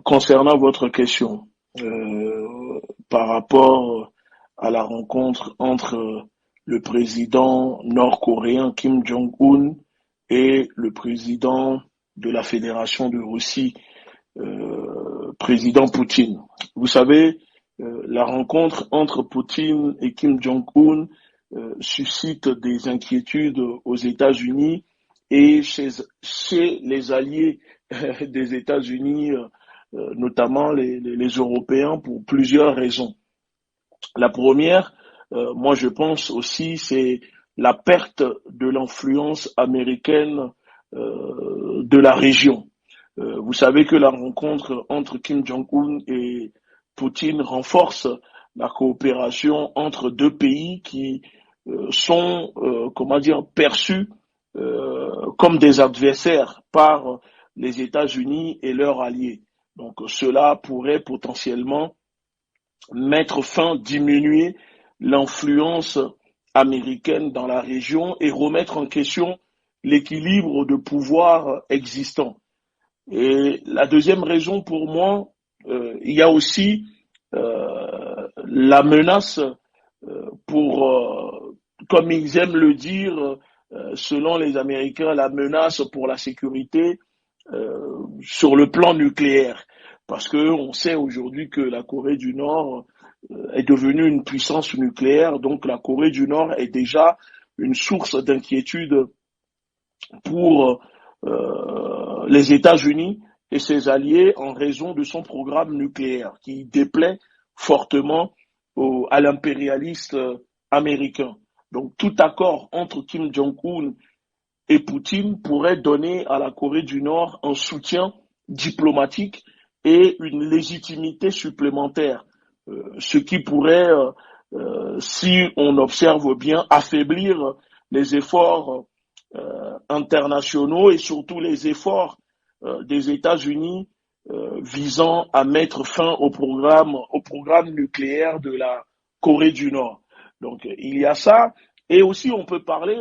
Concernant votre question, par rapport à la rencontre entre le président nord-coréen Kim Jong-un et le président de la Fédération de Russie, président Poutine. Vous savez, la rencontre entre Poutine et Kim Jong-un suscite des inquiétudes aux États-Unis et chez les alliés des États-Unis, notamment les Européens, pour plusieurs raisons. La première, moi je pense aussi, c'est la perte de l'influence américaine de la région. Vous savez que la rencontre entre Kim Jong-un et Poutine renforce la coopération entre deux pays qui sont, comment dire, perçus comme des adversaires par les États-Unis et leurs alliés. Donc cela pourrait potentiellement mettre fin, diminuer l'influence américaine dans la région et remettre en question l'équilibre de pouvoir existant. Et la deuxième raison pour moi, il y a aussi la menace comme ils aiment le dire, selon les Américains, la menace pour la sécurité sur le plan nucléaire. Parce qu'on sait aujourd'hui que la Corée du Nord est devenue une puissance nucléaire, donc la Corée du Nord est déjà une source d'inquiétude pour les États-Unis et ses alliés en raison de son programme nucléaire qui déplaît fortement à l'impérialiste américain. Donc tout accord entre Kim Jong-un et Poutine pourrait donner à la Corée du Nord un soutien diplomatique et une légitimité supplémentaire, ce qui pourrait, si on observe bien, affaiblir les efforts internationaux et surtout les efforts des États-Unis visant à mettre fin au programme nucléaire de la Corée du Nord. Donc il y a ça, et aussi on peut parler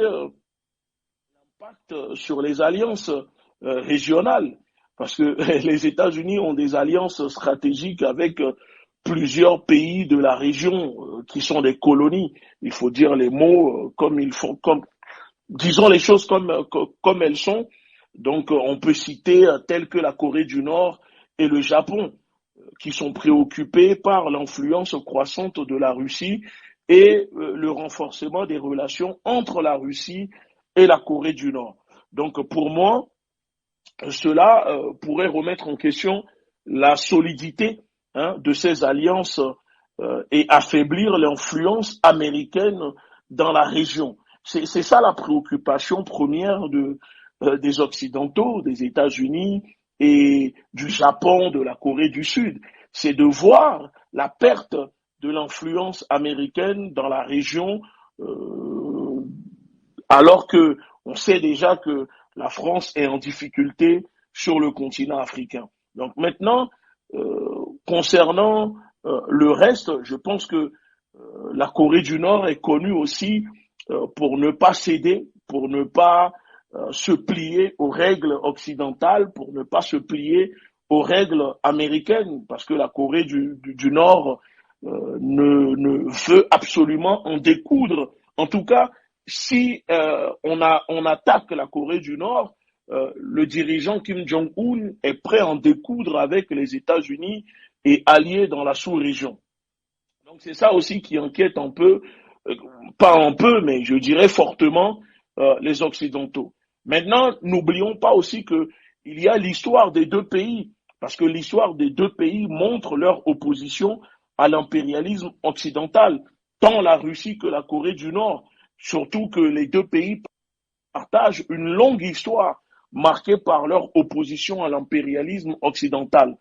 d'impact sur les alliances régionales, parce que les États-Unis ont des alliances stratégiques avec plusieurs pays de la région qui sont des colonies. Il faut dire les mots comme ils font, comme disons les choses comme elles sont. Donc, on peut citer tels que la Corée du Nord et le Japon, qui sont préoccupés par l'influence croissante de la Russie et le renforcement des relations entre la Russie et la Corée du Nord. Donc, pour moi, cela pourrait remettre en question la solidité de ces alliances et affaiblir l'influence américaine dans la région. C'est ça la préoccupation première des Occidentaux, des États-Unis et du Japon, de la Corée du Sud. C'est de voir la perte de l'influence américaine dans la région, alors que on sait déjà que la France est en difficulté sur le continent africain. Donc maintenant, concernant le reste, je pense que la Corée du Nord est connue aussi pour ne pas céder, pour ne pas se plier aux règles occidentales, pour ne pas se plier aux règles américaines, parce que la Corée du Nord ne veut absolument en découdre. En tout cas, si on attaque la Corée du Nord, le dirigeant Kim Jong-un est prêt à en découdre avec les États-Unis et alliés dans la sous-région. Donc c'est ça aussi qui inquiète un peu, euh, pas un peu, mais je dirais fortement les Occidentaux. Maintenant, n'oublions pas aussi que il y a l'histoire des deux pays, parce que l'histoire des deux pays montre leur opposition à l'impérialisme occidental, tant la Russie que la Corée du Nord, surtout que les deux pays partagent une longue histoire marquée par leur opposition à l'impérialisme occidental.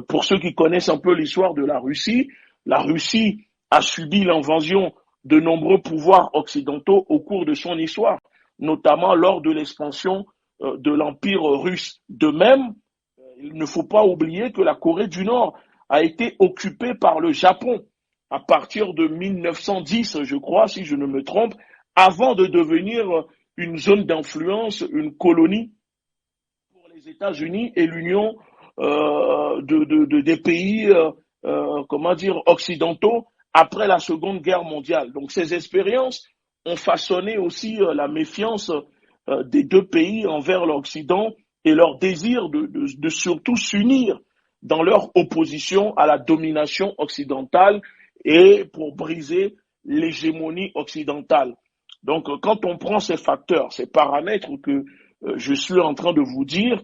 Pour ceux qui connaissent un peu l'histoire de la Russie a subi l'invasion de nombreux pouvoirs occidentaux au cours de son histoire, notamment lors de l'expansion de l'Empire russe. De même, il ne faut pas oublier que la Corée du Nord a été occupée par le Japon à partir de 1910, je crois, si je ne me trompe, avant de devenir une zone d'influence, une colonie pour les États-Unis et l'Union des pays, comment dire, occidentaux après la Seconde Guerre mondiale. Donc ces expériences ont façonné aussi la méfiance des deux pays envers l'Occident et leur désir de surtout s'unir dans leur opposition à la domination occidentale et pour briser l'hégémonie occidentale. Donc, quand on prend ces facteurs, ces paramètres que je suis en train de vous dire,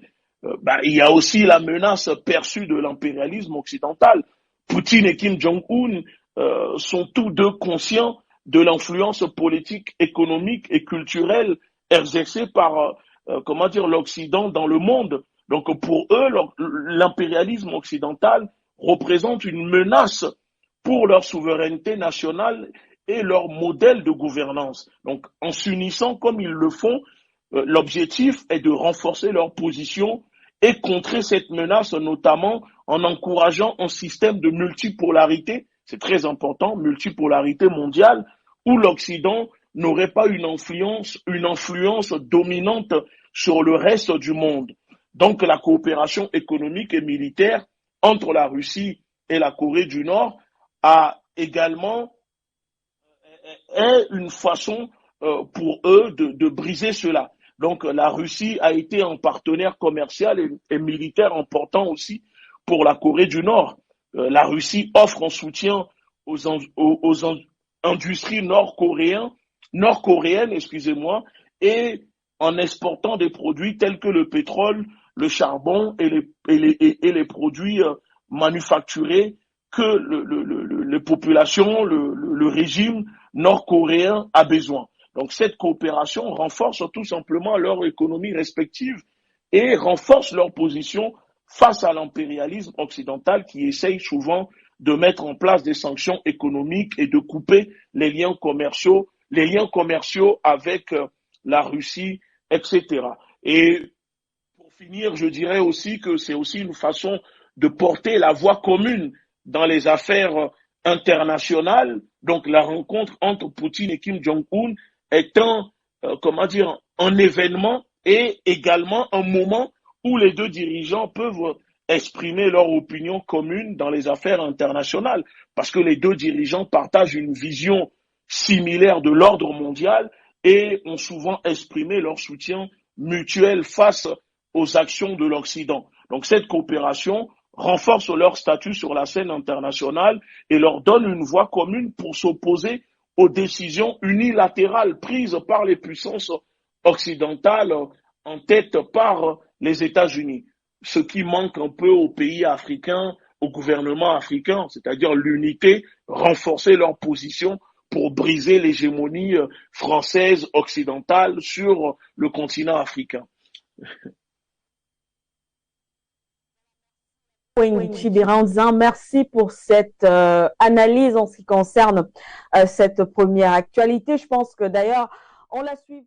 il y a aussi la menace perçue de l'impérialisme occidental. Poutine et Kim Jong-un sont tous deux conscients de l'influence politique, économique et culturelle exercée par, comment dire, l'Occident dans le monde. Donc, pour eux, l'impérialisme occidental représente une menace pour leur souveraineté nationale et leur modèle de gouvernance. Donc, en s'unissant comme ils le font, l'objectif est de renforcer leur position et contrer cette menace, notamment en encourageant un système de multipolarité, c'est très important, multipolarité mondiale, où l'Occident n'aurait pas une influence dominante sur le reste du monde. Donc, la coopération économique et militaire entre la Russie et la Corée du Nord a également est une façon pour eux de briser cela. Donc la Russie a été un partenaire commercial et militaire important aussi pour la Corée du Nord. La Russie offre un soutien aux industries nord-coréennes, excusez-moi, et en exportant des produits tels que le pétrole, le charbon et les produits manufacturés que les populations, le régime nord-coréen a besoin. Donc cette coopération renforce tout simplement leur économie respective et renforce leur position face à l'impérialisme occidental qui essaye souvent de mettre en place des sanctions économiques et de couper les liens commerciaux avec la Russie, etc. Et pour finir, je dirais aussi que c'est aussi une façon de porter la voix commune dans les affaires internationales. Donc la rencontre entre Poutine et Kim Jong-un est comment dire, un événement et également un moment où les deux dirigeants peuvent exprimer leur opinion commune dans les affaires internationales, parce que les deux dirigeants partagent une vision similaire de l'ordre mondial et ont souvent exprimé leur soutien mutuel face aux actions de l'Occident. Donc cette coopération renforce leur statut sur la scène internationale et leur donne une voix commune pour s'opposer aux décisions unilatérales prises par les puissances occidentales en tête par les États-Unis. Ce qui manque un peu aux pays africains, au gouvernement africain, c'est-à-dire l'unité, renforcer leur position pour briser l'hégémonie française occidentale sur le continent africain. Chibira, en disant merci pour cette analyse en ce qui concerne cette première actualité. Je pense que d'ailleurs, on la suit.